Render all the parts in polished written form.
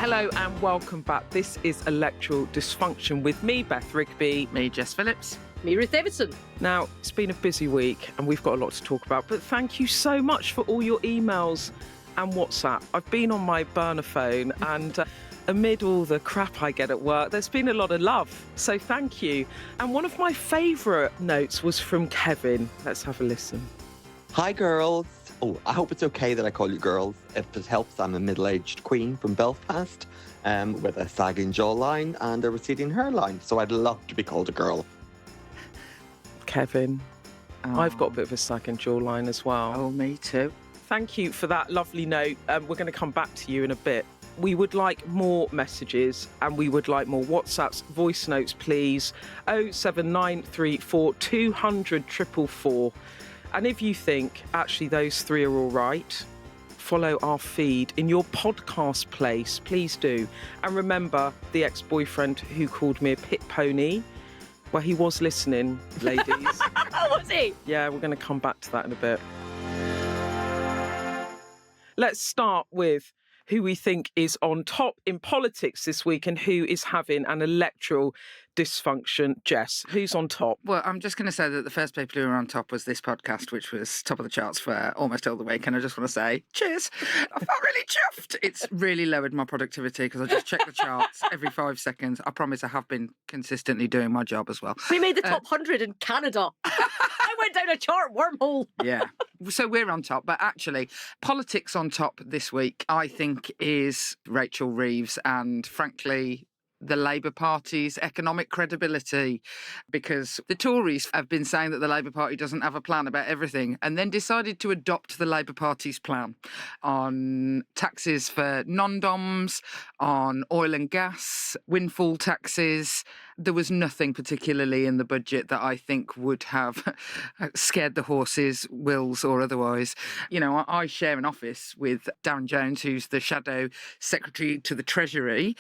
Hello and welcome back. This is Electoral Dysfunction with me, Beth Rigby. Me, Jess Phillips. Me, Ruth Davidson. Now, it's been a busy week and we've got a lot to talk about, but thank you so much for all your emails and WhatsApp. I've been on my burner phone and amid all the crap I get at work, there's been a lot of love. So thank you. And one of my favourite notes was from Kevin. Let's have a listen. Hi, girls. Oh, I hope it's okay that I call you girls. If it helps, I'm a middle-aged queen from Belfast with a sagging jawline and a receding hairline. So I'd love to be called a girl. Kevin, I've got a bit of a sagging jawline as well. Oh, me too. Thank you for that lovely note. We're going to come back to you in a bit. We would like more messages and we would like more WhatsApps, voice notes, please. 07934 200 444. And if you think, actually, those three are all right, follow our feed in your podcast place, please do. And remember the ex-boyfriend who called me a pit pony? Well, he was listening, ladies. Was he? Yeah, we're going to come back to that in a bit. Let's start with who we think is on top in politics this week and who is having an electoral dysfunction. Jess, who's on top? Well, I'm just going to say that the first people who were on top was this podcast, which was top of the charts for almost all the week. And I just want to say, cheers. I felt really chuffed. It's really lowered my productivity because I just check the charts every 5 seconds. I promise I have been consistently doing my job as well. We made the top 100 in Canada. I went down a chart wormhole. Yeah. So we're on top. But actually, politics on top this week, I think, is Rachel Reeves and, frankly, the Labour Party's economic credibility, because the Tories have been saying that the Labour Party doesn't have a plan about everything and then decided to adopt the Labour Party's plan on taxes for non-doms, on oil and gas, windfall taxes. There was nothing particularly in the budget that I think would have scared the horses, wills or otherwise. You know, I share an office with Darren Jones, who's the Shadow Secretary to the Treasury.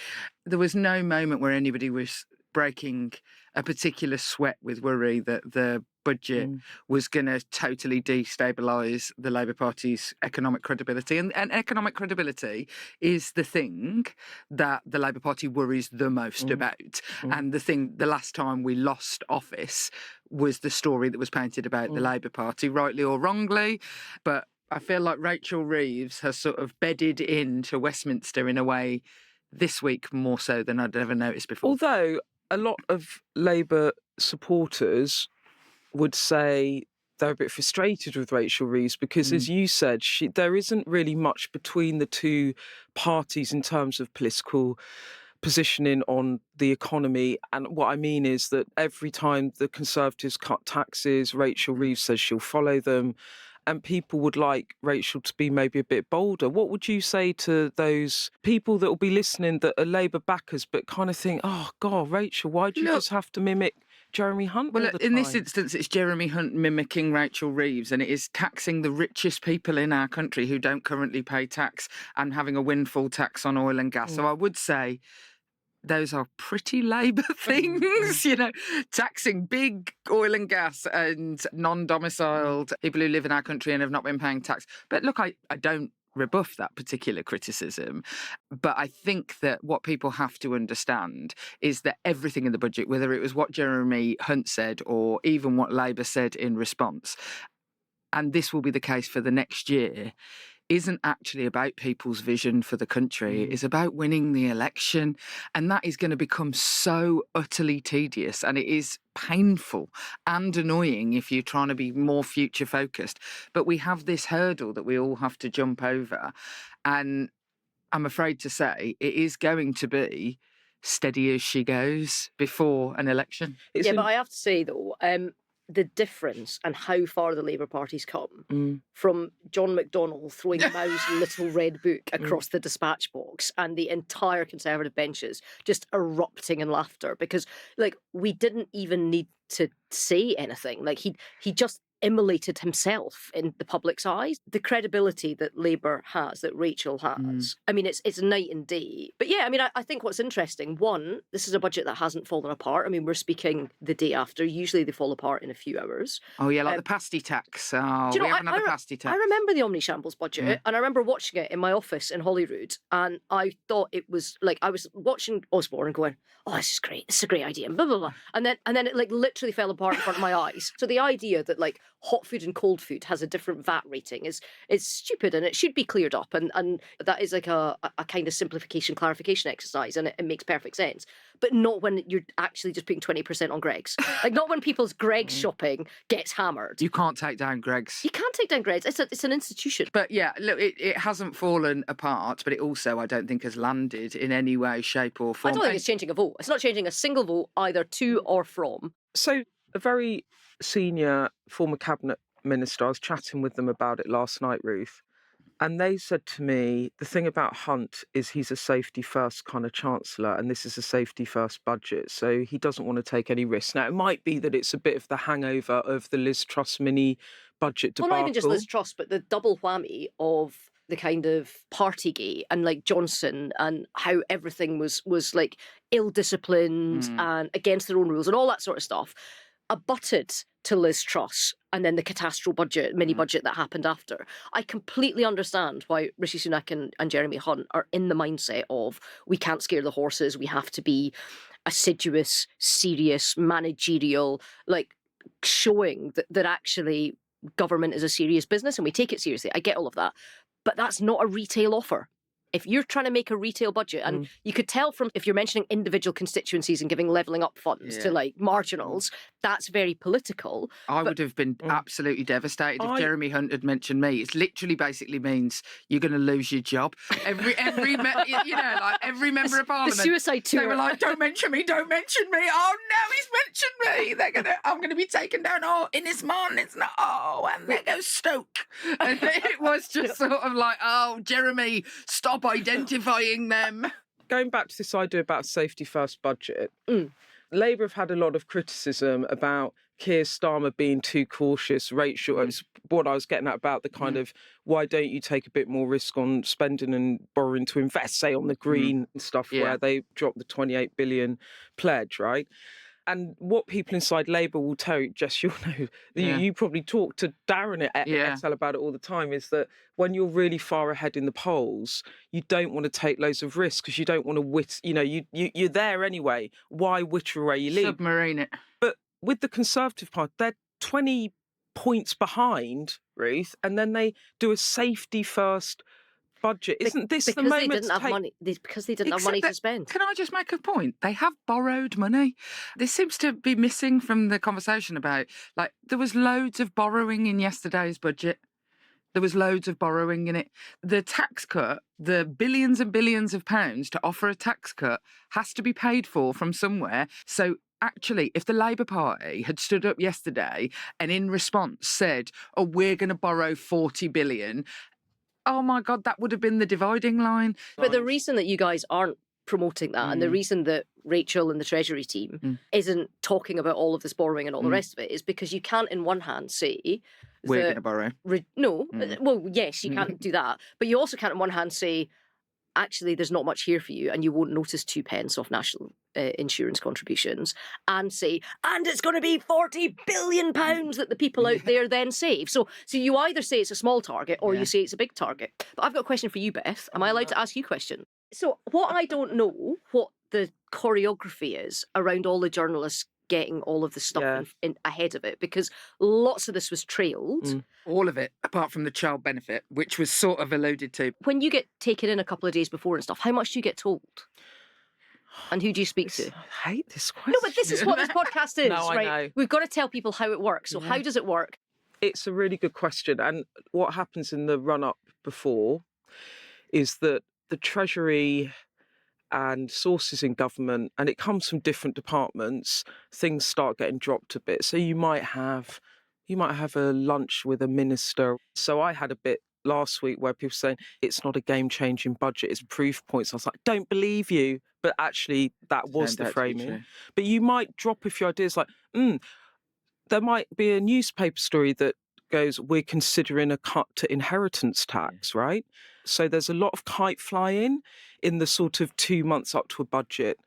There was no moment where anybody was breaking a particular sweat with worry that the budget was going to totally destabilise the Labour Party's economic credibility. And economic credibility is the thing that the Labour Party worries the most about. And the last time we lost office was the story that was painted about the Labour Party, rightly or wrongly. But I feel like Rachel Reeves has sort of bedded into Westminster in a way this week more so than I'd ever noticed before. Although a lot of Labour supporters would say they're a bit frustrated with Rachel Reeves because, as you said, there isn't really much between the two parties in terms of political positioning on the economy. And what I mean is that every time the Conservatives cut taxes, Rachel Reeves says she'll follow them. And people would like Rachel to be maybe a bit bolder. What would you say to those people that will be listening that are Labour backers but kind of think, oh, God, Rachel, why do you just have to mimic Jeremy Hunt all the time? In this instance, it's Jeremy Hunt mimicking Rachel Reeves, and it is taxing the richest people in our country who don't currently pay tax and having a windfall tax on oil and gas. So I would say those are pretty Labour things, you know, taxing big oil and gas and non-domiciled people who live in our country and have not been paying tax. But look, I don't rebuff that particular criticism. But I think that what people have to understand is that everything in the budget, whether it was what Jeremy Hunt said or even what Labour said in response, and this will be the case for the next year, isn't actually about people's vision for the country. It's about winning the election. And that is going to become so utterly tedious. And it is painful and annoying if you're trying to be more future focused. But we have this hurdle that we all have to jump over. And I'm afraid to say it is going to be steady as she goes before an election. But I have to say, though, the difference and how far the Labour Party's come from John McDonnell throwing Mao's little red book across the dispatch box and the entire Conservative benches just erupting in laughter because, like, we didn't even need to say anything. Like, he just immolated himself in the public's eyes. The credibility that Labour has, that Rachel has, I mean, it's night and day. But yeah, I mean, I think what's interesting, one, this is a budget that hasn't fallen apart. I mean, we're speaking the day after. Usually they fall apart in a few hours. Oh, yeah, like the pasty tax. Oh, do you know, we haven't had the pasty tax. I remember the Omni Shambles budget, and I remember watching it in my office in Holyrood, and I thought it was like, I was watching Osborne and going, oh, this is great. This is a great idea. And blah, blah, blah. And then it like literally fell apart in front of my eyes. So the idea that like hot food and cold food has a different VAT rating is stupid, and it should be cleared up. And that is like a kind of simplification, clarification exercise, and it makes perfect sense. But not when you're actually just putting 20% on Greggs. Like, not when people's Greggs shopping gets hammered. You can't take down Greggs. You can't take down Greggs. It's an institution. But yeah, look, it hasn't fallen apart, but it also, I don't think, has landed in any way, shape or form. I don't think it's changing a vote. It's not changing a single vote, either to or from. So a very senior former cabinet minister, I was chatting with them about it last night, Ruth, and they said to me, the thing about Hunt is he's a safety first kind of chancellor, and this is a safety first budget, so he doesn't want to take any risks. Now, it might be that it's a bit of the hangover of the Liz Truss mini budget debacle. Well, not even just Liz Truss, but the double whammy of the kind of Partygate and like Johnson, and how everything was like ill-disciplined and against their own rules and all that sort of stuff, abutted to Liz Truss and then the catastrophe budget, mini budget that happened after. I completely understand why Rishi Sunak and Jeremy Hunt are in the mindset of, we can't scare the horses, we have to be assiduous, serious, managerial, like showing that actually government is a serious business and we take it seriously. I get all of that. But that's not a retail offer. If you're trying to make a retail budget, and you could tell from, if you're mentioning individual constituencies and giving levelling up funds to like marginals, that's very political. I would have been absolutely devastated if Jeremy Hunt had mentioned me. It literally basically means you're going to lose your job. Every you know, like every member of parliament. The suicide tour. They were like, don't mention me, don't mention me. Oh no, he's mentioned me. I'm going to be taken down. Oh, in his man, it's not. Oh, and there goes Stoke. And it was just sort of like, oh, Jeremy, stop identifying them. Going back to this idea about safety first budget, Labour have had a lot of criticism about Keir Starmer being too cautious. Rachel, it's what I was getting at about the kind of, why don't you take a bit more risk on spending and borrowing to invest, say on the green stuff, where they dropped the 28 billion pledge, right? And what people inside Labour will tell you, Jess, you'll know, you probably talk to Darren at XL about it all the time, is that when you're really far ahead in the polls, you don't want to take loads of risks because you don't want to you're there anyway. Why whitter away your lead? Submarine it. But with the Conservative Party, they're 20 points behind, Ruth, and then they do a safety first budget. Isn't this the moment? Because they didn't have money to spend. Can I just make a point? They have borrowed money. This seems to be missing from the conversation about, like, there was loads of borrowing in yesterday's budget. There was loads of borrowing in it. The tax cut, the billions and billions of pounds to offer a tax cut, has to be paid for from somewhere. So actually, if the Labour Party had stood up yesterday and in response said, oh, we're going to borrow 40 billion, oh my God, that would have been the dividing line. But the reason that you guys aren't promoting that, and the reason that Rachel and the Treasury team isn't talking about all of this borrowing and all the rest of it, is because you can't, in one hand, say we're going to borrow. Well, yes, you can't do that, but you also can't, in one hand, say actually there's not much here for you, and you won't notice 2 pence off national insurance contributions, and say, and it's going to be 40 billion pounds that the people out there then save. So you either say it's a small target or you say it's a big target. But I've got a question for you, Beth. Am I allowed to ask you a question? So what I don't know, what the choreography is around all the journalists getting all of the stuff in ahead of it, because lots of this was trailed. All of it, apart from the child benefit, which was sort of alluded to. When you get taken in a couple of days before and stuff, how much do you get told? And who do you speak to? I hate this question. No, but this is what this podcast is, No, right? I know. We've got to tell people how it works. So how does it work? It's a really good question. And what happens in the run-up before is that the Treasury and sources in government, and it comes from different departments, things start getting dropped a bit. So you might have a lunch with a minister. So I had a bit last week where people saying it's not a game-changing budget, it's proof points. I was like, don't believe you. But actually, that was the framing. But you might drop a few ideas like, there might be a newspaper story that goes, we're considering a cut to inheritance tax, right? So there's a lot of kite flying in the sort of 2 months up to a budget.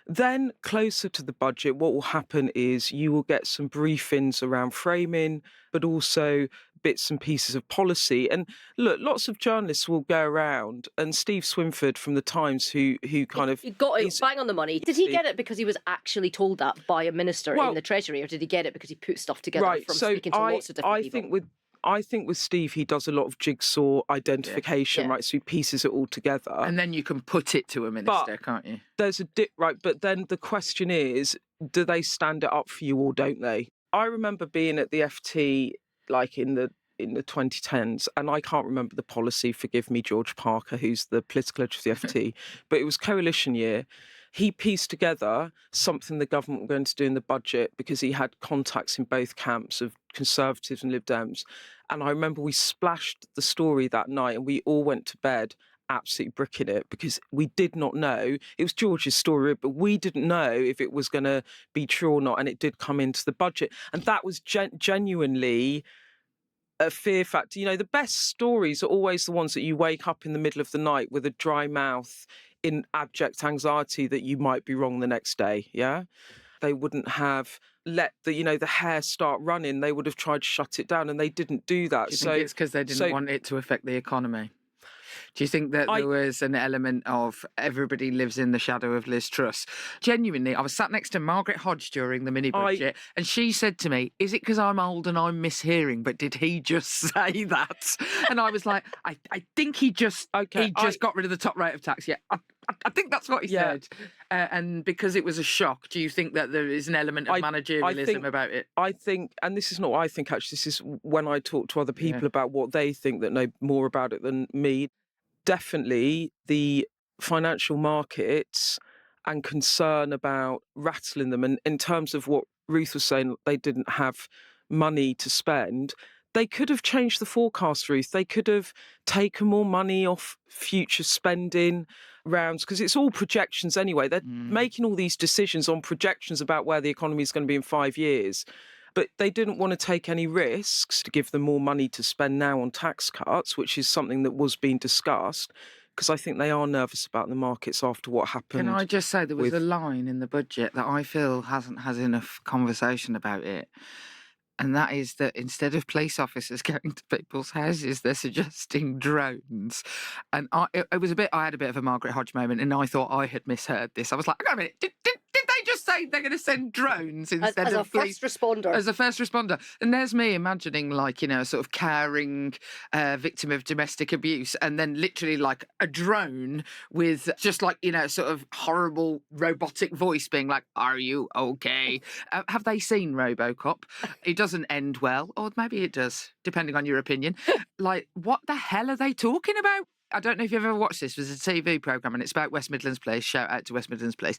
Then closer to the budget, what will happen is you will get some briefings around framing, but also bits and pieces of policy. And look, lots of journalists will go around, and Steve Swinford from The Times, who kind of... He got it bang on the money. Did he get it because he was actually told that by a minister in the Treasury, or did he get it because he put stuff together from speaking to lots of different people? I think with Steve, he does a lot of jigsaw identification, right? So he pieces it all together. And then you can put it to a minister, can't you? There's a dip, right? But then the question is, do they stand it up for you or don't they? I remember being at the FT, like in the 2010s, and I can't remember the policy, forgive me, George Parker, who's the political editor of the FT, but it was coalition year. He pieced together something the government were going to do in the budget because he had contacts in both camps of Conservatives and Lib Dems. And I remember we splashed the story that night and we all went to bed absolutely bricking it because we did not know. It was George's story, but we didn't know if it was going to be true or not. And it did come into the budget. And that was genuinely a fear factor. You know, the best stories are always the ones that you wake up in the middle of the night with a dry mouth in abject anxiety that you might be wrong the next day, yeah? They wouldn't have let the hair start running. They would have tried to shut it down, and they didn't do that. Do you think it's because they didn't want it to affect the economy? Do you think that there was an element of everybody lives in the shadow of Liz Truss? Genuinely, I was sat next to Margaret Hodge during the mini-budget, and she said to me, is it because I'm old and I'm mishearing, but did he just say that? And I was like, I think he just got rid of the top rate of tax. Yeah, I think that's what he said. And because it was a shock, do you think that there is an element of managerialism about it? I think, and this is not what I think, actually, this is when I talk to other people about what they think that know more about it than me. Definitely the financial markets and concern about rattling them. And in terms of what Ruth was saying, they didn't have money to spend. They could have changed the forecast, Ruth. They could have taken more money off future spending rounds, because it's all projections anyway. They're making all these decisions on projections about where the economy is going to be in 5 years. But they didn't want to take any risks to give them more money to spend now on tax cuts, which is something that was being discussed, because I think they are nervous about the markets after what happened. Can I just say there was a line in the budget that I feel hasn't had enough conversation about it. And that is that instead of police officers going to people's houses, they're suggesting drones. And I had a bit of a Margaret Hodge moment, and I thought I had misheard this. I was like, hang on a minute, did they just say they're going to send drones instead of police? As a first responder. And there's me imagining, like, a sort of caring victim of domestic abuse, and then literally like a drone with just like, sort of horrible robotic voice being like, are you okay? Have they seen RoboCop? It doesn't end well, or maybe it does, depending on your opinion. Like, what the hell are they talking about? I don't know if you've ever watched this. It was a TV programme, and it's about West Midlands Police. Shout out to West Midlands Police.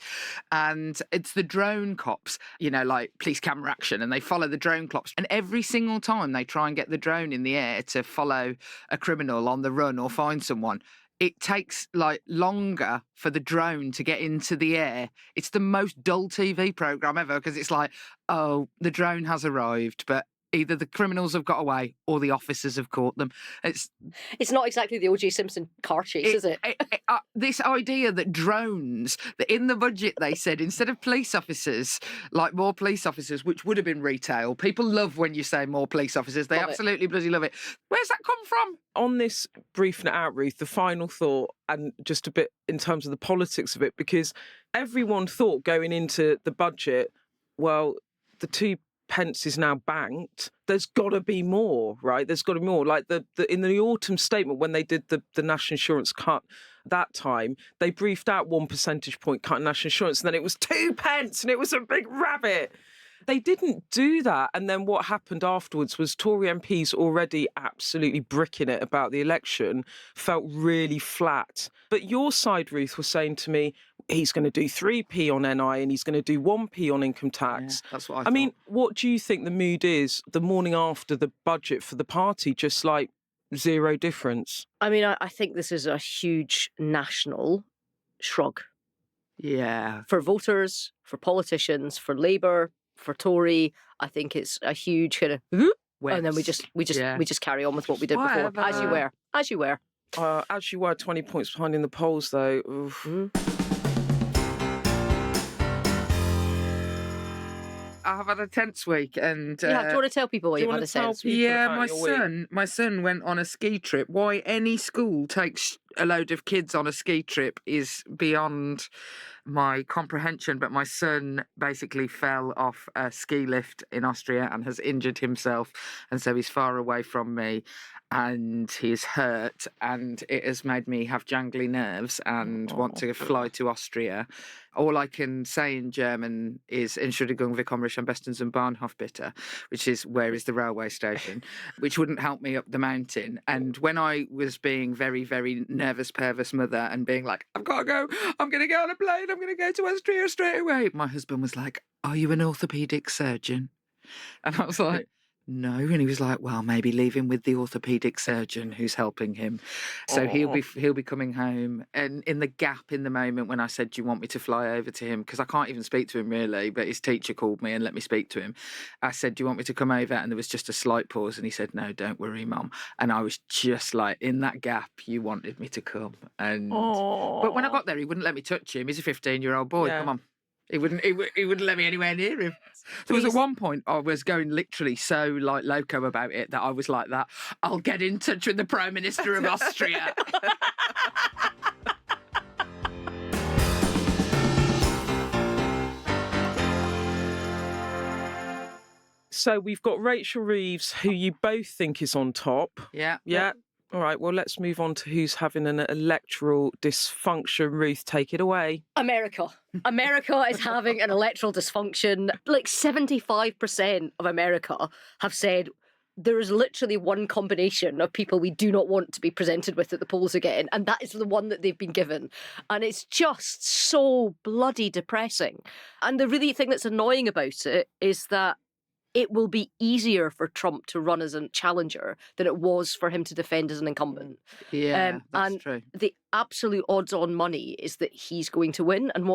And it's the drone cops, like police camera action, and they follow the drone cops. And every single time they try and get the drone in the air to follow a criminal on the run or find someone, it takes like longer for the drone to get into the air. It's the most dull TV programme ever, because it's like, oh, the drone has arrived, but either the criminals have got away or the officers have caught them. It's not exactly the O.J. Simpson car chase, is it? This idea that drones, that in the budget they said instead of police officers, like more police officers, which would have been retail. People love when you say more police officers. They absolutely bloody love it. Where's that come from? On this briefing it out, Ruth, the final thought, and just a bit in terms of the politics of it, because everyone thought going into the budget, well, the 2 pence is now banked. There's got to be more, right? There's got to be more. Like in the autumn statement when they did the national insurance cut that time, they briefed out 1 percentage point cut in national insurance, and then it was 2 pence, and it was a big rabbit. They didn't do that. And then what happened afterwards was Tory MPs already absolutely bricking it about the election felt really flat. But your side, Ruth, was saying to me, he's going to do 3p on NI and he's going to do 1p on income tax. Yeah, that's what I thought. mean, what do you think the mood is the morning after the budget for the party? Just like zero difference? I mean, I think this is a huge national shrug. Yeah. For voters, for politicians, for Labour, For Tory, I think it's a huge kind of, and then we just carry on with what we did before, as you were. As you were, 20 points behind in the polls, though. I have had a tense week, and do you want to tell people what you've had a tense week? Yeah, my son went on a ski trip. Why any school takes a load of kids on a ski trip is beyond my comprehension, but my son basically fell off a ski lift in Austria and has injured himself, and so he's far away from me, and he's hurt, and it has made me have jangly nerves and want to fly to Austria. All I can say in German is Entschuldigung, wir kommen am besten zum Bahnhof bitte, which is where is the railway station, which wouldn't help me up the mountain. And when I was being very, very nervous, perverse mother and being like, I've got to go, I'm going to get on a plane, I'm going to go to Austria straight away, my husband was like, are you an orthopaedic surgeon? And I was like, no. And he was like, well, maybe leave him with the orthopaedic surgeon who's helping him. So he'll be coming home. And in the gap in the moment when I said, do you want me to fly over to him? Because I can't even speak to him really, but his teacher called me and let me speak to him. I said, do you want me to come over? And there was just a slight pause. And he said, no, don't worry, Mum. And I was just like, in that gap, you wanted me to come. And But when I got there, he wouldn't let me touch him. He's a 15-year-old boy. Yeah. Come on. He wouldn't let me anywhere near him. There was at one point I was going literally so like loco about it that I was like that. I'll get in touch with the Prime Minister of Austria. So we've got Rachel Reeves, who you both think is on top. Yeah. All right, well, let's move on to who's having an electoral dysfunction. Ruth, take it away. America is having an electoral dysfunction. Like 75% of America have said there is literally one combination of people we do not want to be presented with at the polls again, and that is the one that they've been given. And it's just so bloody depressing. And the really thing that's annoying about it is that it will be easier for Trump to run as a challenger than it was for him to defend as an incumbent. Yeah, that's and true. The absolute odds-on money is that he's going to win. And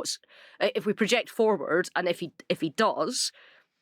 if we project forward, and if he does,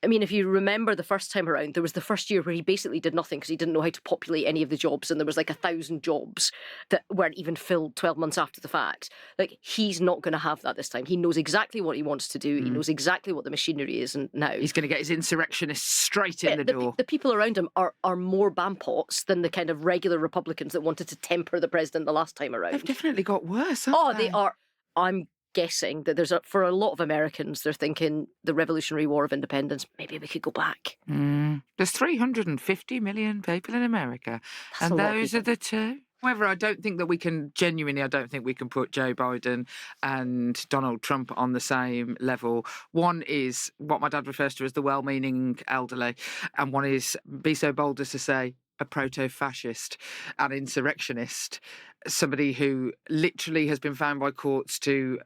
I mean, if you remember the first time around, there was the first year where he basically did nothing because he didn't know how to populate any of the jobs, and there was like 1,000 jobs that weren't even filled 12 months after the fact. Like, he's not going to have that this time. He knows exactly what he wants to do. He knows exactly what the machinery is, and now he's going to get his insurrectionists straight in the door. The people around him are more bampots than the kind of regular Republicans that wanted to temper the president the last time around. They've definitely got worse, haven't they? They are. I'm guessing that for a lot of Americans, they're thinking the Revolutionary War of Independence, maybe we could go back. There's 350 million people in America, and those are the two. However, I don't think we can put Joe Biden and Donald Trump on the same level. One is what my dad refers to as the well-meaning elderly, and one is, be so bold as to say, a proto-fascist, an insurrectionist, somebody who literally has been found by courts to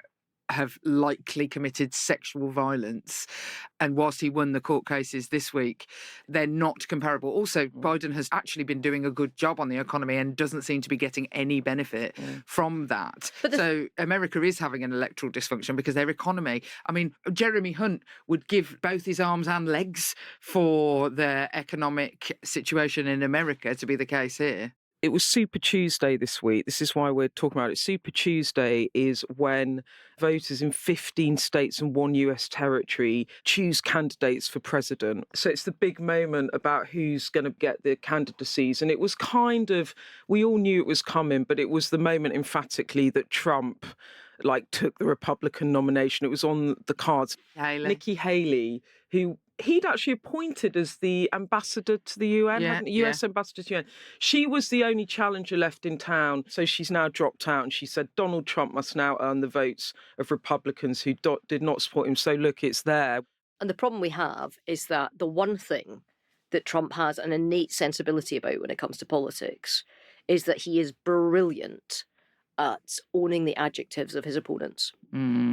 have likely committed sexual violence. And whilst he won the court cases this week, they're not comparable. Also, Biden has actually been doing a good job on the economy and doesn't seem to be getting any benefit from that. So America is having an electoral dysfunction because their economy, I mean, Jeremy Hunt would give both his arms and legs for the economic situation in America to be the case here. It was Super Tuesday this week. This is why we're talking about it. Super Tuesday is when voters in 15 states and 1 US territory choose candidates for president. So it's the big moment about who's going to get the candidacies. And it was we all knew it was coming, but it was the moment emphatically that Trump took the Republican nomination. It was on the cards. Nikki Haley, who he'd actually appointed as the ambassador to the UN, hadn't he? US ambassador to the UN. She was the only challenger left in town, so she's now dropped out, and she said Donald Trump must now earn the votes of Republicans who did not support him. So look, it's there. And the problem we have is that the one thing that Trump has an innate sensibility about when it comes to politics is that he is brilliant at owning the adjectives of his opponents.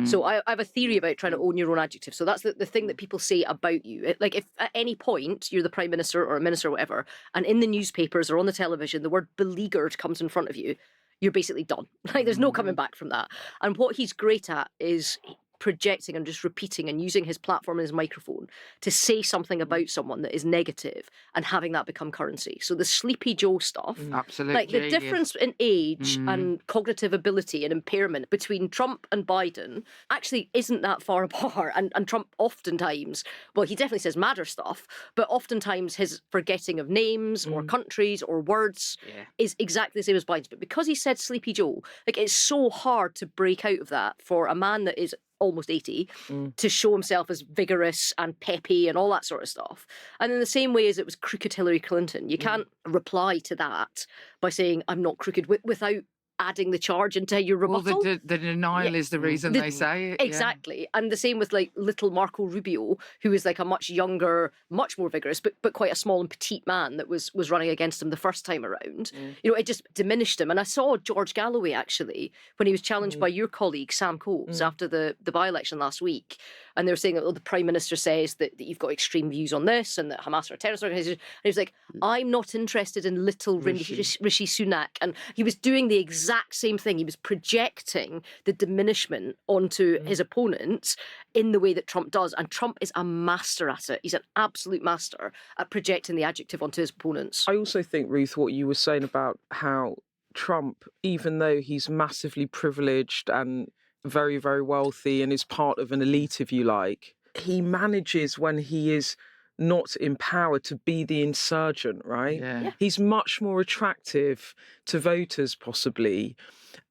So I have a theory about trying to own your own adjectives. So that's the thing that people say about you. Like, if at any point you're the Prime Minister or a minister or whatever, and in the newspapers or on the television, the word beleaguered comes in front of you, you're basically done. There's no coming back from that. And what he's great at is projecting and just repeating and using his platform and his microphone to say something about someone that is negative and having that become currency. So the Sleepy Joe stuff, Absolutely. like the difference in age and cognitive ability and impairment between Trump and Biden actually isn't that far apart. And Trump oftentimes, well, he definitely says madder stuff, but oftentimes his forgetting of names or countries or words is exactly the same as Biden's. But because he said Sleepy Joe, like it's so hard to break out of that for a man that is almost 80 to show himself as vigorous and peppy and all that sort of stuff. And in the same way as it was crooked Hillary Clinton, you can't reply to that by saying I'm not crooked without adding the charge into your rebuttal. Well, the denial is the reason they say it. Exactly. And the same with like little Marco Rubio, who is like a much younger, much more vigorous, but quite a small and petite man that was running against him the first time around. You know, it just diminished him. And I saw George Galloway actually, when he was challenged by your colleague, Sam Coles, after the by-election last week. And they were saying that the Prime Minister says that you've got extreme views on this and that Hamas are a terrorist organization. And he was like, I'm not interested in little Rishi Sunak. And he was doing the exact same thing. He was projecting the diminishment onto his opponents in the way that Trump does. And Trump is a master at it. He's an absolute master at projecting the adjective onto his opponents. I also think, Ruth, what you were saying about how Trump, even though he's massively privileged and very, very wealthy and is part of an elite, if you like, he manages when he is not in power to be the insurgent, right? Yeah. He's much more attractive to voters, possibly,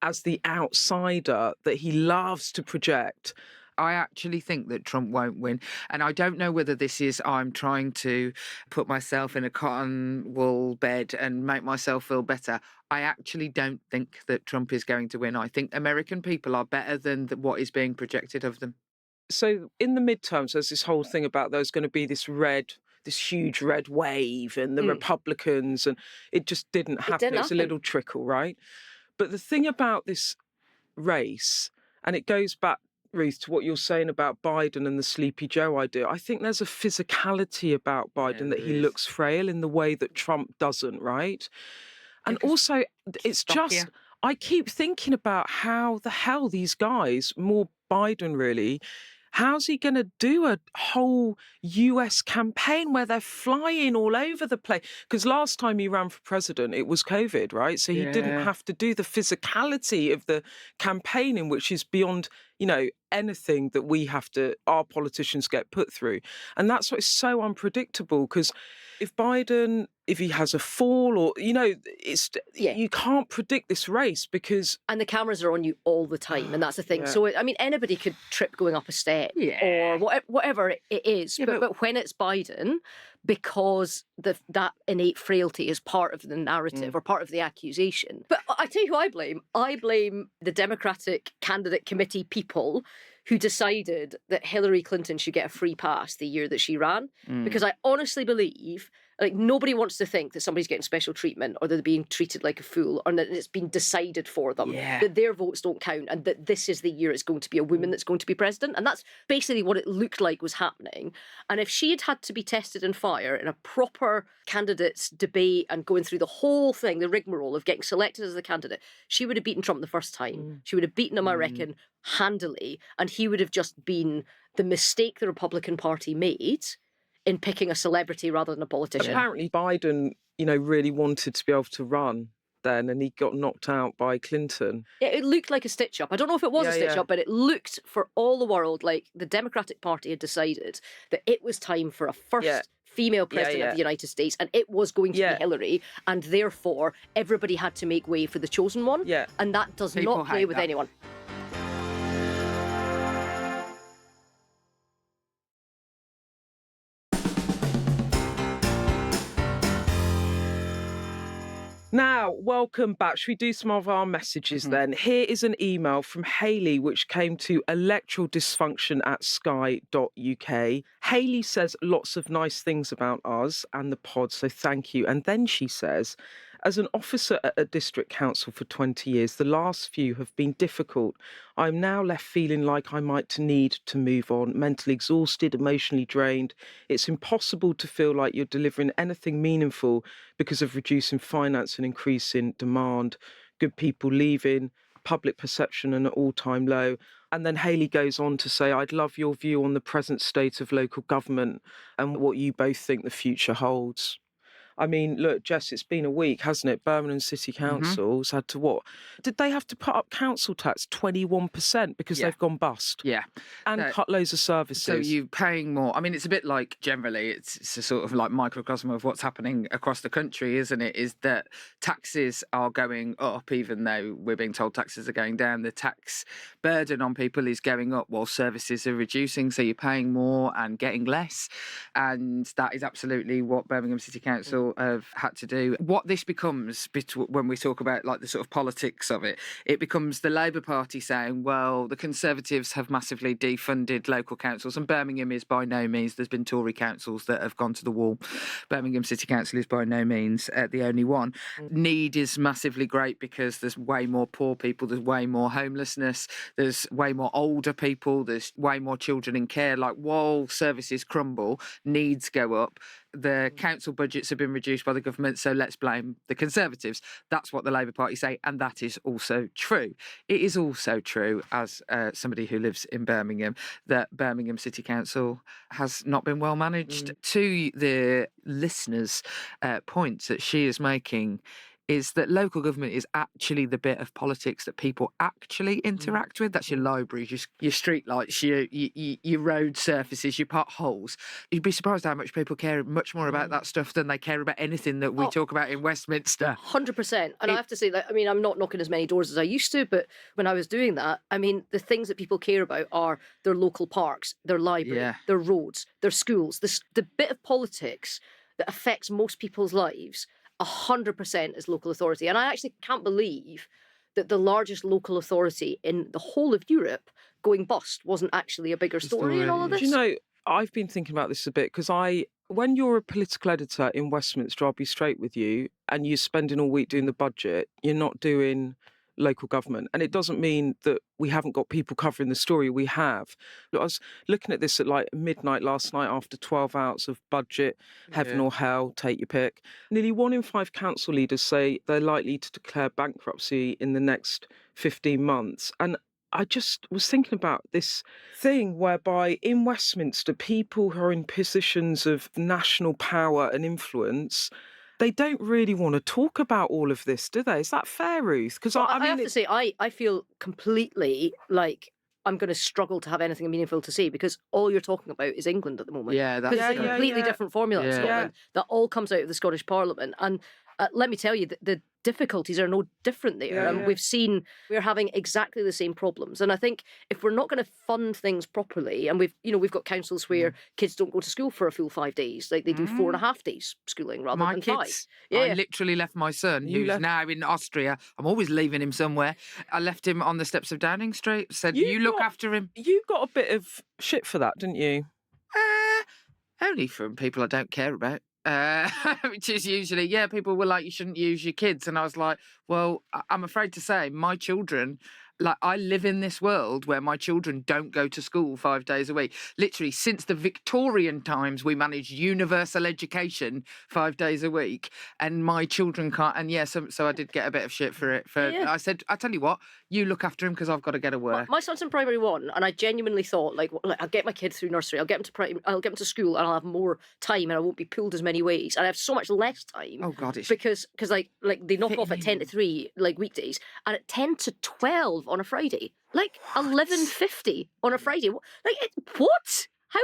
as the outsider that he loves to project. I actually think that Trump won't win. And I don't know whether this is I'm trying to put myself in a cotton wool bed and make myself feel better. I actually don't think that Trump is going to win. I think American people are better than what is being projected of them. So in the midterms, there's this whole thing about there's going to be this huge red wave and the Republicans, and it just didn't happen. It's a little trickle, right? But the thing about this race, and it goes back, Ruth, to what you're saying about Biden and the Sleepy Joe idea, I think there's a physicality about Biden that he looks frail in the way that Trump doesn't, right? And also, it's just, I keep thinking about how the hell these guys, more Biden really, how's he going to do a whole US campaign where they're flying all over the place? Because last time he ran for president, it was COVID, right? So he didn't have to do the physicality of the campaigning, which is beyond, anything that our politicians get put through. And that's why it's so unpredictable, because if he has a fall or, you can't predict this race because... And the cameras are on you all the time, and that's the thing. So, I mean, anybody could trip going up a step or whatever it is. But when it's Biden, because that innate frailty is part of the narrative or part of the accusation. But I tell you who I blame. I blame the Democratic Candidate Committee people who decided that Hillary Clinton should get a free pass the year that she ran. Because I honestly believe, like, nobody wants to think that somebody's getting special treatment or that they're being treated like a fool or that it's been decided for them, that their votes don't count and that this is the year it's going to be a woman that's going to be president. And that's basically what it looked like was happening. And if she had to be tested in fire in a proper candidates debate and going through the whole thing, the rigmarole of getting selected as the candidate, she would have beaten Trump the first time. She would have beaten him, I reckon, handily. And he would have just been the mistake the Republican Party made in picking a celebrity rather than a politician. Apparently Biden, really wanted to be able to run then, and he got knocked out by Clinton. Yeah, it looked like a stitch-up. I don't know if it was a stitch-up, but it looked for all the world like the Democratic Party had decided that it was time for a first female president of the United States, and it was going to be Hillary, and therefore everybody had to make way for the chosen one, and that does not play with anyone. Now, welcome back. Should we do some of our messages then? Here is an email from Hayley, which came to Electoral Dysfunction at sky.uk. Hayley says lots of nice things about us and the pod, so thank you. And then she says, as an officer at a district council for 20 years, the last few have been difficult. I'm now left feeling like I might need to move on, mentally exhausted, emotionally drained. It's impossible to feel like you're delivering anything meaningful because of reducing finance and increasing demand, good people leaving, public perception at an all-time low. And then Hayley goes on to say, I'd love your view on the present state of local government and what you both think the future holds. I mean, look, Jess, it's been a week, hasn't it? Birmingham City Council's had to what? Did they have to put up council tax 21% because they've gone bust? Yeah. And cut loads of services. So you're paying more. I mean, it's a bit like, generally, it's a sort of like microcosm of what's happening across the country, isn't it? Is that taxes are going up, even though we're being told taxes are going down. The tax burden on people is going up while services are reducing. So you're paying more and getting less. And that is absolutely what Birmingham City Council have had to do. What this becomes, when we talk about like the sort of politics of it, it becomes the Labour Party saying, well, the Conservatives have massively defunded local councils, and Birmingham is by no means, there's been Tory councils that have gone to the wall. Birmingham City Council is by no means the only one. Need is massively great because there's way more poor people, there's way more homelessness, there's way more older people, there's way more children in care. Like, while services crumble, needs go up. The council budgets have been reduced by the government, so let's blame the Conservatives. That's what the Labour Party say, and that is also true. It is also true, as somebody who lives in Birmingham, that Birmingham City Council has not been well managed. To the listeners' points that she is making, is that local government is actually the bit of politics that people actually interact with. That's your libraries, your street lights, your road surfaces, your potholes. You'd be surprised how much people care much more about that stuff than they care about anything that we talk about in Westminster. 100%. And I have to say, I mean, I'm not knocking as many doors as I used to, but when I was doing that, I mean, the things that people care about are their local parks, their library, their roads, their schools. The bit of politics that affects most people's lives 100% is local authority. And I actually can't believe that the largest local authority in the whole of Europe going bust wasn't actually a bigger story in all of this. Do you know, I've been thinking about this a bit because when you're a political editor in Westminster, I'll be straight with you, and you're spending all week doing the budget, you're not doing local government. And it doesn't mean that we haven't got people covering the story. We have. I was looking at this at like midnight last night after 12 hours of budget, heaven or hell, take your pick. Nearly 1 in 5 council leaders say they're likely to declare bankruptcy in the next 15 months. And I just was thinking about this thing whereby in Westminster, people who are in positions of national power and influence, they don't really want to talk about all of this, do they? Is that fair, Ruth? Because I mean, I have to say, I feel completely like I'm going to struggle to have anything meaningful to say because all you're talking about is England at the moment. Yeah, that's because it's a completely different formula in Scotland that all comes out of the Scottish Parliament. And let me tell you, the difficulties are no different there. And we're having exactly the same problems. And I think if we're not going to fund things properly, and we've got councils where kids don't go to school for a full 5 days, like they do 4.5 days schooling rather than 5. I literally left my son, who's now in Austria. I'm always leaving him somewhere. I left him on the steps of Downing Street, said, you look after him. You got a bit of shit for that, didn't you? Only from people I don't care about. Which is usually, people were like, you shouldn't use your kids. And I was like, well, I'm afraid to say my children, like, I live in this world where my children don't go to school 5 days a week. Literally, since the Victorian times, we managed universal education 5 days a week, and my children can't. And so I did get a bit of shit for it. I said, I tell you what, you look after him because I've got to get to work. My son's in primary 1, and I genuinely thought, like, I'll get my kid through nursery, I'll get him to school, and I'll have more time, and I won't be pulled as many ways, and I have so much less time. Oh God, it's because like they knock off at 10 to 3 like weekdays, and at 10 to 12 on a Friday, like 11:50 on a Friday. Like, what? How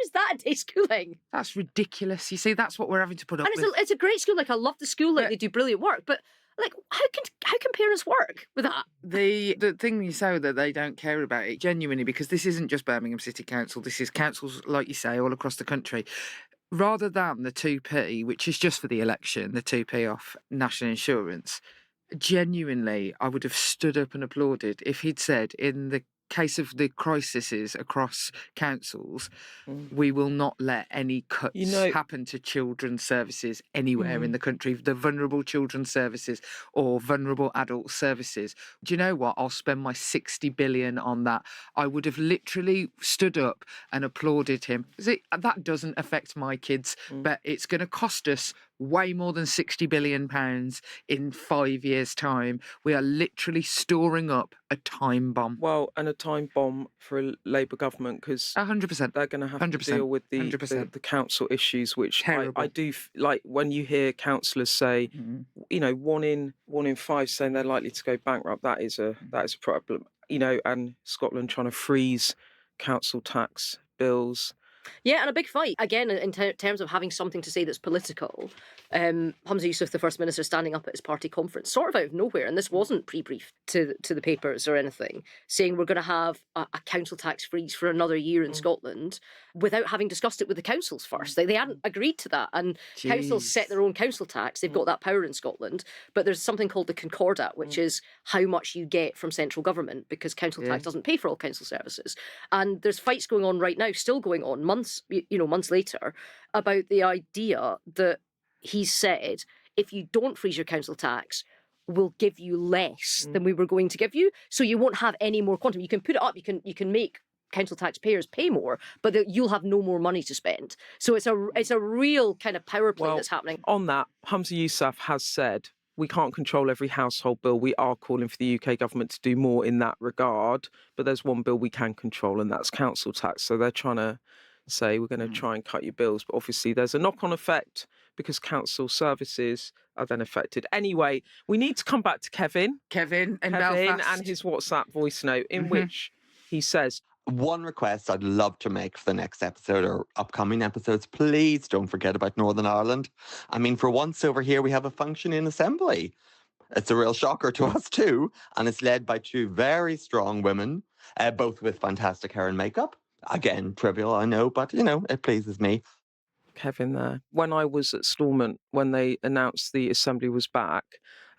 is that a day schooling? That's ridiculous. You see, that's what we're having to put up with. And it's a great school. Like, I love the school. Like, they do brilliant work. But like, how can parents work with that? The thing you say that they don't care about it genuinely, because this isn't just Birmingham City Council. This is councils, like you say, all across the country. Rather than the 2p, which is just for the election, the 2p off national insurance. Genuinely, I would have stood up and applauded if he'd said, in the case of the crises across councils, we will not let any cuts happen to children's services anywhere in the country, the vulnerable children's services or vulnerable adult services. Do you know what? I'll spend my 60 billion on that. I would have literally stood up and applauded him. That doesn't affect my kids, but it's going to cost us way more than £60 billion in 5 years' time. We are literally storing up a time bomb. Well, and a time bomb for a Labour government, because 100%. they're going to have to 100%. deal with the 100%. council issues, which Terrible. I do like when you hear councillors say, you know, one in 5 saying they're likely to go bankrupt. That is a problem. You know, and Scotland trying to freeze council tax bills. Yeah, and a big fight. Again, in terms of having something to say that's political, Hamza Yousaf, the First Minister, standing up at his party conference, sort of out of nowhere, and this wasn't pre-briefed to the papers or anything, saying we're going to have a council tax freeze for another year in Scotland without having discussed it with the councils first. They hadn't agreed to that, and councils set their own council tax. They've got that power in Scotland, but there's something called the Concordat, which is how much you get from central government, because council tax doesn't pay for all council services. And there's fights going on right now, still going on, months later, about the idea that he's said, if you don't freeze your council tax, we'll give you less than we were going to give you. So you won't have any more quantum. You can put it up, you can make council taxpayers pay more, but you'll have no more money to spend. So it's a real kind of power play that's happening. On that, Hamza Yousaf has said, we can't control every household bill. We are calling for the UK government to do more in that regard. But there's one bill we can control, and that's council tax. So they're trying to say we're going to try and cut your bills. But obviously there's a knock-on effect because council services are then affected. Anyway, we need to come back to Kevin in Belfast. And his WhatsApp voice note in which he says, one request I'd love to make for the next episode or upcoming episodes, please don't forget about Northern Ireland. I mean, for once over here, we have a functioning assembly. It's a real shocker to us too. And it's led by two very strong women, both with fantastic hair and makeup. Again, trivial, I know, but, you know, it pleases me. Kevin there. When I was at Stormont, when they announced the Assembly was back,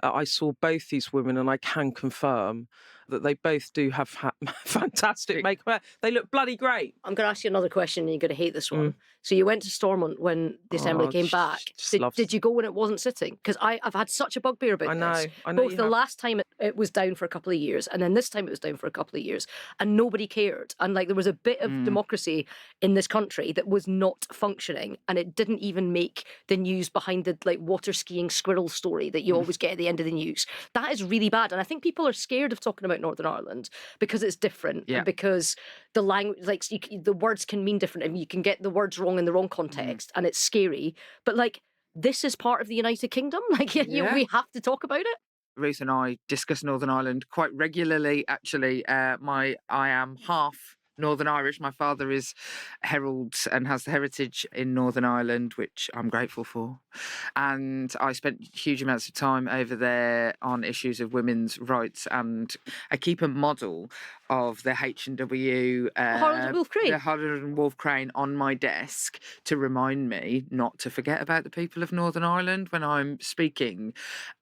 I saw both these women, and I can confirm that they both do have fantastic makeup. They look bloody great. I'm going to ask you another question, and you're going to hate this one. So you went to Stormont when the Assembly came back. Did you go when it wasn't sitting? Because I've had such a bugbear about this. I know. Both the last time it was down for a couple of years, and then this time it was down for a couple of years, and nobody cared. And like there was a bit of democracy in this country that was not functioning, and it didn't even make the news behind the like water skiing squirrel story that you always get at the end of the news. That is really bad, and I think people are scared of talking about Northern Ireland because it's different, and because the language, like the words can mean different, and you can get the words wrong in the wrong context, and it's scary. But like, this is part of the United Kingdom. Like, we have to talk about it. Ruth and I discuss Northern Ireland quite regularly. Actually, I am half Northern Irish. My father is Herald and has the heritage in Northern Ireland, which I'm grateful for. And I spent huge amounts of time over there on issues of women's rights, and I keep a model of the H&W the Holland and Wolf Crane on my desk to remind me not to forget about the people of Northern Ireland when I'm speaking,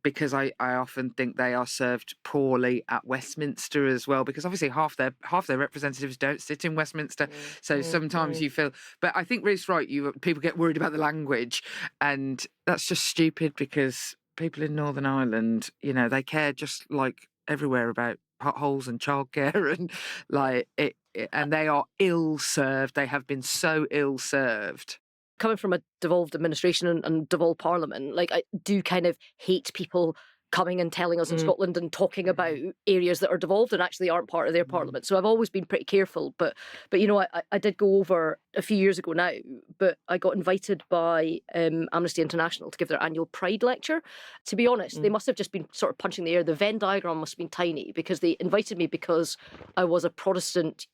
because I often think they are served poorly at Westminster as well, because obviously half their representatives don't sit in Westminster. So sometimes you feel, but I think Ruth's right, people get worried about the language, and that's just stupid, because people in Northern Ireland, you know, they care just like everywhere about potholes and childcare, and like it, and they are ill served. They have been so ill served. Coming from a devolved administration and devolved parliament, like I do kind of hate people coming and telling us in Scotland and talking about areas that are devolved and actually aren't part of their parliament. So I've always been pretty careful. But you know, I did go over a few years ago now, but I got invited by Amnesty International to give their annual Pride lecture. To be honest, they must have just been sort of punching the air. The Venn diagram must have been tiny, because they invited me because I was a Protestant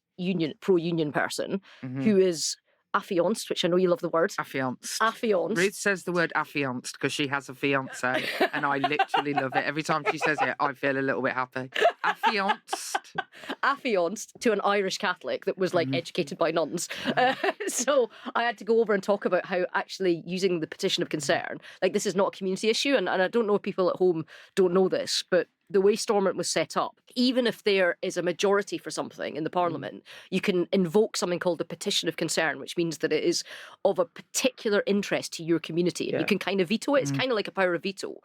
pro-union person who is affianced, which I know you love the word. Affianced. Ruth says the word affianced because she has a fiance, and I literally love it. Every time she says it, I feel a little bit happy. Affianced. Affianced to an Irish Catholic that was like educated by nuns. So I had to go over and talk about how actually using the petition of concern, like this is not a community issue, and I don't know if people at home don't know this, but the way Stormont was set up, even if there is a majority for something in the Parliament, you can invoke something called the petition of concern, which means that it is of a particular interest to your community. And you can kind of veto it. It's kind of like a power of veto.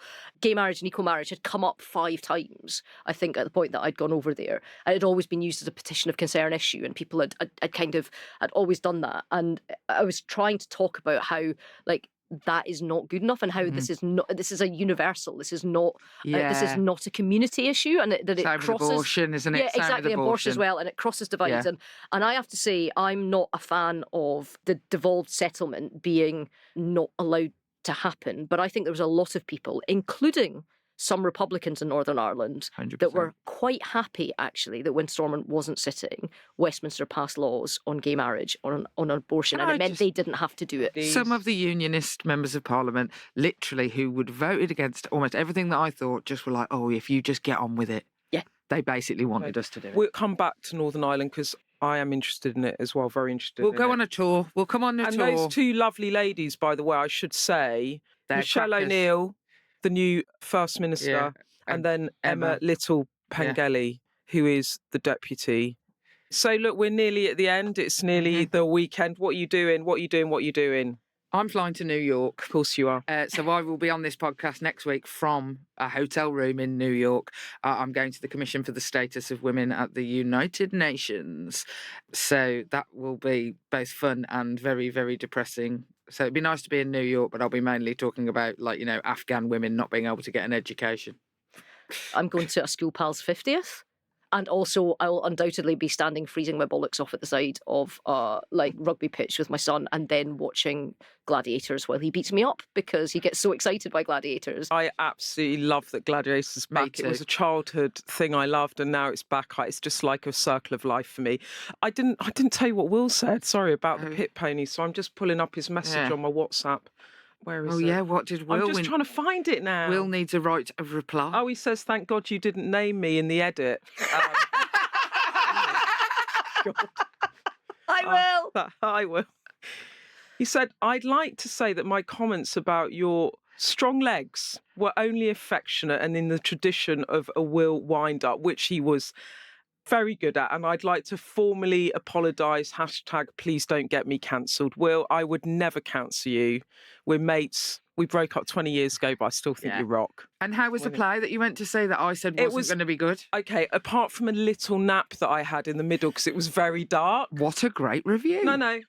Gay marriage and equal marriage had come up 5 times, I think, at the point that I'd gone over there. And it had always been used as a petition of concern issue, and people had always done that. And I was trying to talk about how, like, that is not good enough, and how this is a universal. This is not a community issue, and that it Same crosses. with abortion, isn't it? Yeah, Same with exactly. Abortion as well, and it crosses divides. Yeah. And I have to say, I'm not a fan of the devolved settlement being not allowed to happen. But I think there was a lot of people, including some Republicans in Northern Ireland, 100%. that were quite happy, actually, that when Stormont wasn't sitting, Westminster passed laws on gay marriage, on abortion, and it meant they didn't have to do it. Some of the unionist members of Parliament, literally, who would voted against almost everything that I thought, just were like, oh, if you just get on with it. Yeah. They basically wanted us to do it. We'll come back to Northern Ireland because I am interested in it as well, very interested We'll in go it. on a tour. We'll come on a And tour. those two lovely ladies, by the way, I should say, They're Michelle crackers. O'Neill, the new First Minister, Yeah. and then Emma Emma. Little Pengelly, who is the deputy. So look, we're nearly at the end. It's nearly the weekend. What are you doing? What are you doing? What are you doing? I'm flying to New York. Of course you are. So I will be on this podcast next week from a hotel room in New York. I'm going to the Commission for the Status of Women at the United Nations. So that will be both fun and very, very depressing. So it'd be nice to be in New York, but I'll be mainly talking about, Afghan women not being able to get an education. I'm going to a school pal's 50th. And also, I will undoubtedly be standing freezing my bollocks off at the side of rugby pitch with my son, and then watching Gladiators while he beats me up because he gets so excited by Gladiators. I absolutely love that Gladiators is back. It was a childhood thing I loved, and now it's back. It's just like a circle of life for me. I didn't tell you what Will said. Sorry about the pit pony. So I'm just pulling up his message on my WhatsApp. Where is it? Oh, yeah, what did Will... I'm just trying to find it now. Will needs a right of reply. Oh, he says, thank God you didn't name me in the edit. I will. He said, I'd like to say that my comments about your strong legs were only affectionate and in the tradition of a Will wind-up, which he was very good at, and I'd like to formally apologise, # please don't get me cancelled. Will, I would never cancel you. We're mates. We broke up 20 years ago, but I still think you rock. And how was the play that you went to see that I said wasn't going to be good? Okay, apart from a little nap that I had in the middle because it was very dark. What a great review. No.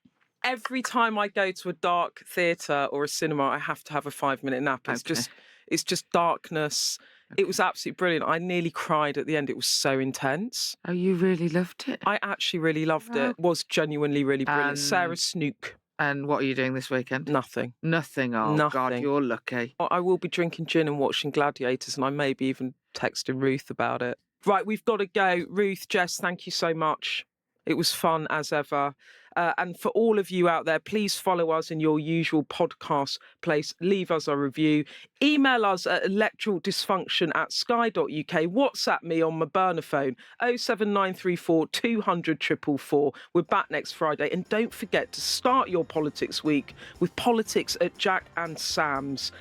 Every time I go to a dark theatre or a cinema, I have to have a 5-minute nap. It's just darkness. It was absolutely brilliant. I nearly cried at the end. It was so intense. Oh, you really loved it? I actually really loved it. It was genuinely really brilliant. Sarah Snook. And what are you doing this weekend? Nothing. Nothing? Oh, Nothing. God, you're lucky. I will be drinking gin and watching Gladiators, and I may be even texting Ruth about it. Right, we've got to go. Ruth, Jess, thank you so much. It was fun as ever. And for all of you out there, please follow us in your usual podcast place. Leave us a review. Email us at electoraldysfunction@sky.uk. WhatsApp me on my burner phone, 07934 200 444. We're back next Friday. And don't forget to start your politics week with Politics at Jack and Sam's.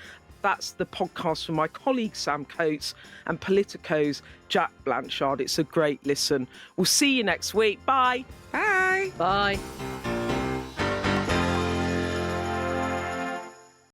That's the podcast from my colleague Sam Coates and Politico's Jack Blanchard. It's a great listen. We'll see you next week. Bye. Bye. Bye.